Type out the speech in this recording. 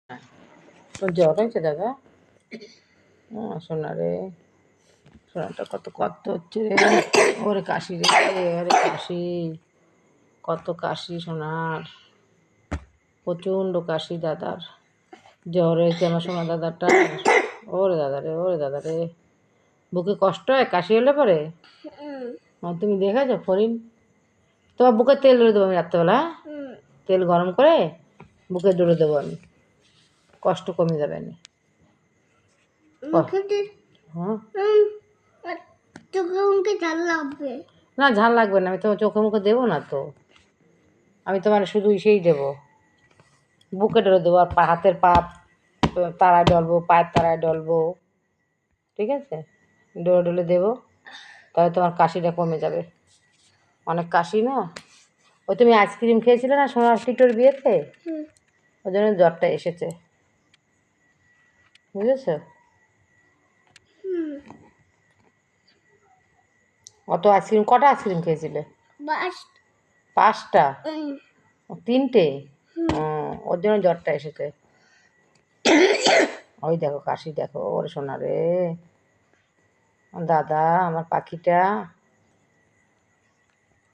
তোর জ্বর হয়েছে দাদা? সোনা রে, সোনাটা কত কত হচ্ছে রে। ওরে কাশি রে, ওরে কাশি, কত কাশি সোনার, প্রচণ্ড কাশি দাদার। জ্বর হয়েছে আমার সোনা দাদাটা। ওরে দাদা রে, ওরে দাদা রে, বুকে কষ্ট হয় কাশি হলে পরে? তুমি দেখেছো ফরিন? তোমার বুকে তেল ডলে দেবো আমি রাত্রেবেলা, তেল গরম করে বুকে ডলে দেবো আমি, কষ্ট কমে যাবে না। হ্যাঁ, চোখে মুখে ঝাল লাগবে না ঝাল লাগবে না, আমি তোমার চোখে মুখে দেবো না তো, আমি তোমার শুধু ইসেই দেবো, বুকে ডলে দেবো, আর হাতের পা তারায় ডলবো, পায়ের তারায় ডলবো, ঠিক আছে? ডলে ডলে দেবো, তাহলে তোমার কাশিটা কমে যাবে। অনেক কাশি না, ওই তুমি আইসক্রিম খেয়েছিলে না সোনার টিটোর বিয়েতে, ওই জন্য জ্বরটা এসেছে, বুঝেছ? অত আইসক্রিম, কটা আইসক্রিম খেয়েছিলে? 5টা? 3টে? ওর জন্য জ্বরটা এসেছে। ওই দেখো কাশি দেখো, ওরে সোনা রে দাদা, আমার পাখিটা।